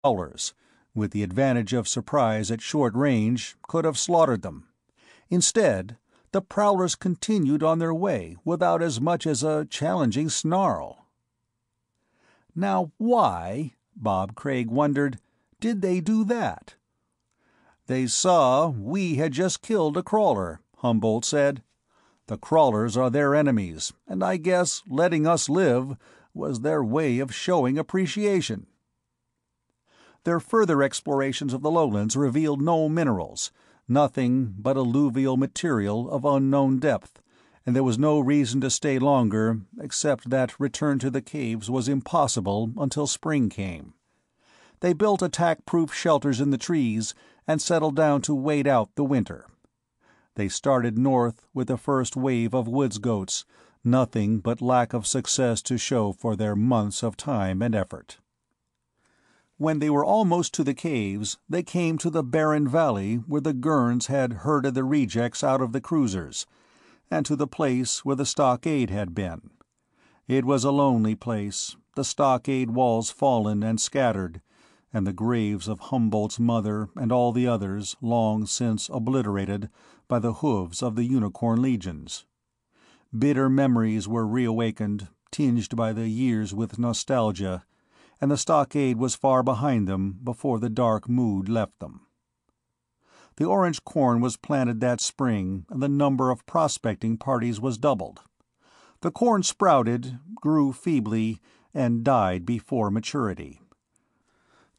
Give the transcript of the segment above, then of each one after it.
prowlers, with the advantage of surprise at short range, could have slaughtered them. Instead, the prowlers continued on their way without as much as a challenging snarl. Now why, Bob Craig wondered, did they do that? "They saw we had just killed a crawler," Humboldt said. "The crawlers are their enemies, and I guess letting us live was their way of showing appreciation." Their further explorations of the lowlands revealed no minerals, nothing but alluvial material of unknown depth, and there was no reason to stay longer except that return to the caves was impossible until spring came. They built attack-proof shelters in the trees and settled down to wait out the winter. They started north with the first wave of woods goats, nothing but lack of success to show for their months of time and effort. When they were almost to the caves, they came to the barren valley where the Gurns had herded the rejects out of the cruisers, and to the place where the stockade had been. It was a lonely place, the stockade walls fallen and scattered, and the graves of Humboldt's mother and all the others long since obliterated by the hooves of the Unicorn Legions. Bitter memories were reawakened, tinged by the years with nostalgia, and the stockade was far behind them before the dark mood left them. The orange corn was planted that spring, and the number of prospecting parties was doubled. The corn sprouted, grew feebly, and died before maturity.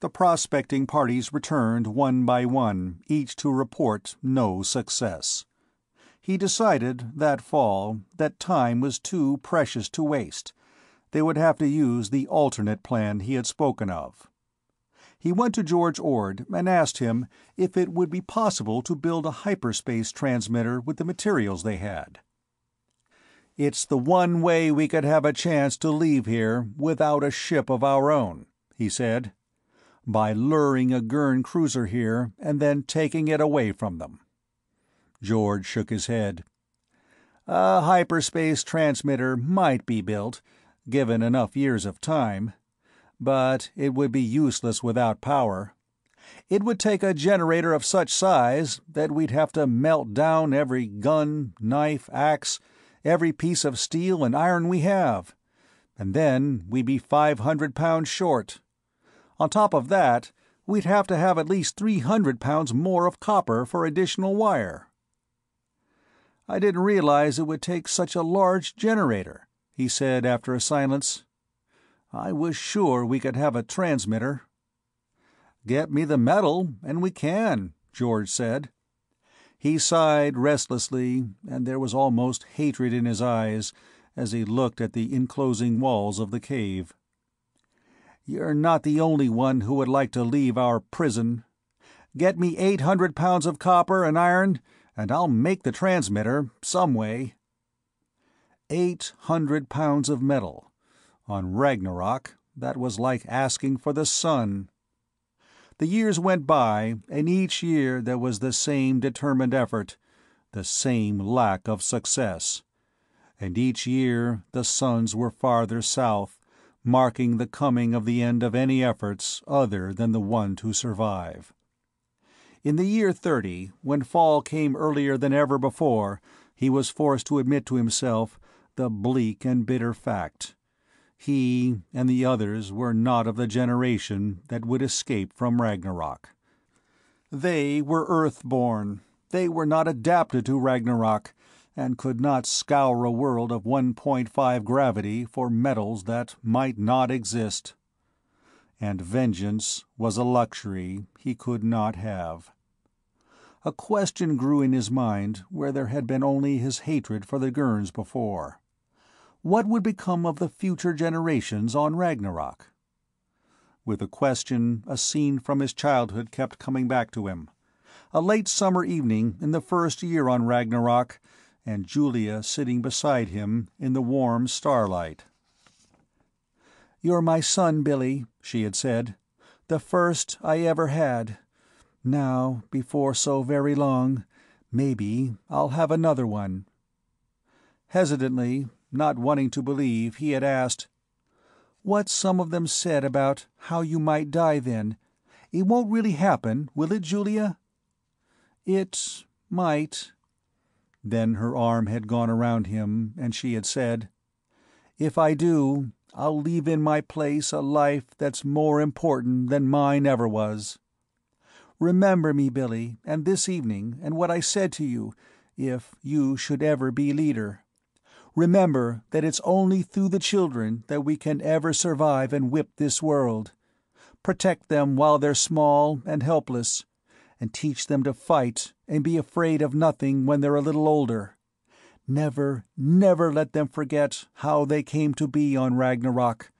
The prospecting parties returned one by one, each to report no success. He decided, that fall, that time was too precious to waste. They would have to use the alternate plan he had spoken of. He went to George Ord and asked him if it would be possible to build a hyperspace transmitter with the materials they had. "It's the one way we could have a chance to leave here without a ship of our own," he said. "By luring a Gurn cruiser here and then taking it away from them." George shook his head. "A hyperspace transmitter might be built, given enough years of time, but it would be useless without power. It would take a generator of such size that we'd have to melt down every gun, knife, axe, every piece of steel and iron we have, and then we'd be 500 pounds short. On top of that, we'd have to have at least 300 pounds more of copper for additional wire." "I didn't realize it would take such a large generator," he said after a silence. "I was sure we could have a transmitter." "Get me the metal, and we can," George said. He sighed restlessly, and there was almost hatred in his eyes as he looked at the enclosing walls of the cave. "You're not the only one who would like to leave our prison. Get me 800 pounds of copper and iron, and I'll make the transmitter, some way." 800 pounds of metal. On Ragnarok, that was like asking for the sun. The years went by, and each year there was the same determined effort, the same lack of success. And each year the suns were farther south, marking the coming of the end of any efforts other than the one to survive. In the year 30, when fall came earlier than ever before, he was forced to admit to himself the bleak and bitter fact. He and the others were not of the generation that would escape from Ragnarok. They were Earth-born. They were not adapted to Ragnarok, and could not scour a world of 1.5 gravity for metals that might not exist. And vengeance was a luxury he could not have. A question grew in his mind where there had been only his hatred for the Gurns before. What would become of the future generations on Ragnarok? With the question, a scene from his childhood kept coming back to him. A late summer evening in the first year on Ragnarok, and Julia sitting beside him in the warm starlight. "You're my son, Billy," she had said. "The first I ever had. Now, before so very long, maybe I'll have another one." Hesitantly, not wanting to believe, he had asked, "What's some of them said about how you might die then, It won't really happen, will it, Julia?" "It might." Then her arm had gone around him, and she had said, "If I do, I'll leave in my place a life that's more important than mine ever was. Remember me, Billy, and this evening, and what I said to you, if you should ever be leader. Remember that it's only through the children that we can ever survive and whip this world. Protect them while they're small and helpless, and teach them to fight and be afraid of nothing when they're a little older. Never, never let them forget how they came to be on Ragnarok.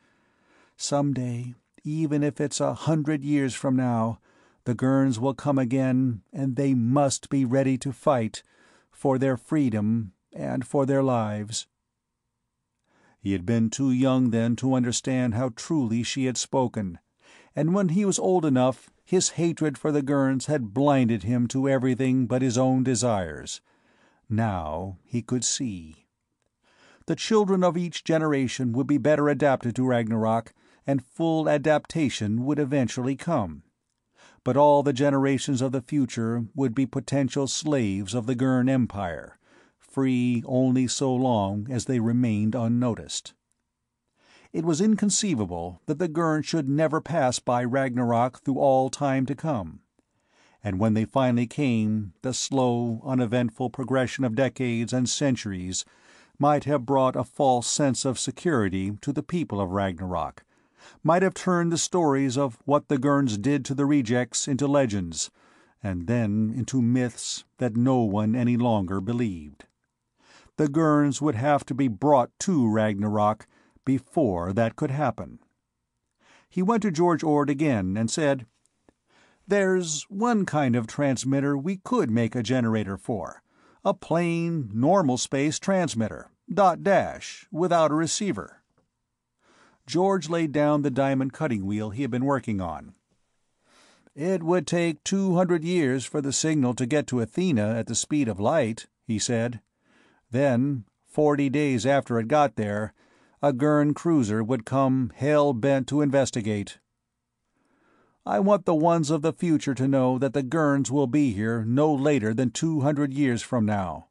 Some day, even if it's 100 years from now, the Gurns will come again, and they must be ready to fight for their freedom and for their lives." He had been too young then to understand how truly she had spoken, and when he was old enough, his hatred for the Gurns had blinded him to everything but his own desires. Now he could see. The children of each generation would be better adapted to Ragnarok, and full adaptation would eventually come. But all the generations of the future would be potential slaves of the Gurn Empire, free only so long as they remained unnoticed. It was inconceivable that the Gurn should never pass by Ragnarok through all time to come. And when they finally came, the slow, uneventful progression of decades and centuries might have brought a false sense of security to the people of Ragnarok, might have turned the stories of what the Gurns did to the rejects into legends, and then into myths that no one any longer believed. The Gurns would have to be brought to Ragnarok before that could happen. He went to George Ord again and said, "There's one kind of transmitter we could make a generator for. A plain, normal-space transmitter, dot-dash, without a receiver." George laid down the diamond cutting wheel he had been working on. "It would take 200 years for the signal to get to Athena at the speed of light," he said. "Then, 40 days after it got there, a Gurn cruiser would come hell-bent to investigate. I want the ones of the future to know that the Gurns will be here no later than 200 years from now,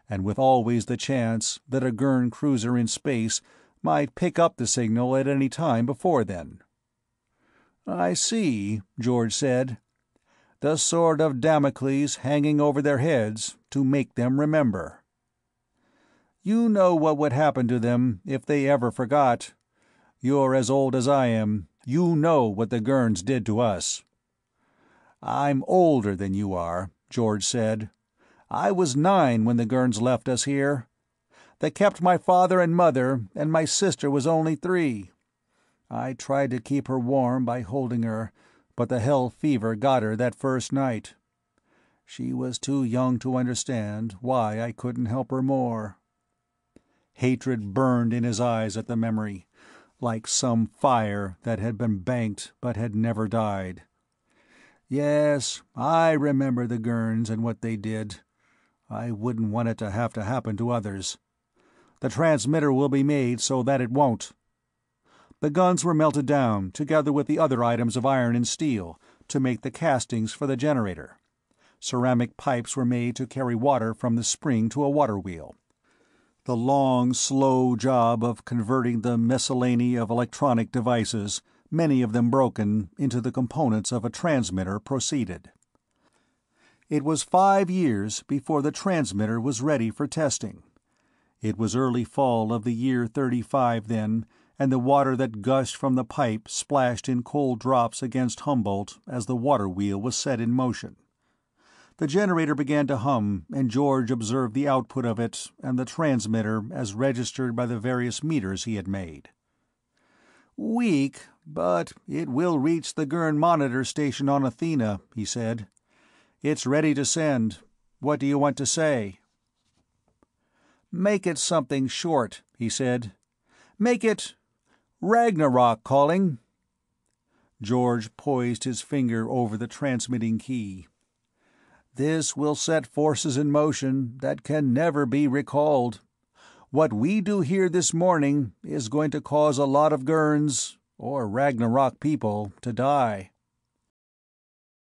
and with always the chance that a Gurn cruiser in space might pick up the signal at any time before then." "I see," George said. "The sword of Damocles hanging over their heads to make them remember. You know what would happen to them if they ever forgot. You're as old as I am. You know what the Gurns did to us." "I'm older than you are," George said. "I was 9 when the Gurns left us here. They kept my father and mother, and my sister was only 3. I tried to keep her warm by holding her, but the hell fever got her that first night. She was too young to understand why I couldn't help her more." Hatred burned in his eyes at the memory, like some fire that had been banked but had never died. "Yes, I remember the Gurns and what they did. I wouldn't want it to happen to others. The transmitter will be made so that it won't." The guns were melted down, together with the other items of iron and steel, to make the castings for the generator. Ceramic pipes were made to carry water from the spring to a water wheel. The long, slow job of converting the miscellany of electronic devices, many of them broken, into the components of a transmitter proceeded. It was 5 years before the transmitter was ready for testing. It was early fall of the year 35 then, and the water that gushed from the pipe splashed in cold drops against Humboldt as the water wheel was set in motion. The generator began to hum, and George observed the output of it and the transmitter as registered by the various meters he had made. "Weak, but it will reach the Gurn monitor station on Athena," he said. "It's ready to send. What do you want to say?" "Make it something short," he said. "Make it Ragnarok calling." George poised his finger over the transmitting key. "This will set forces in motion that can never be recalled. What we do here this morning is going to cause a lot of Gurns, or Ragnarok people, to die."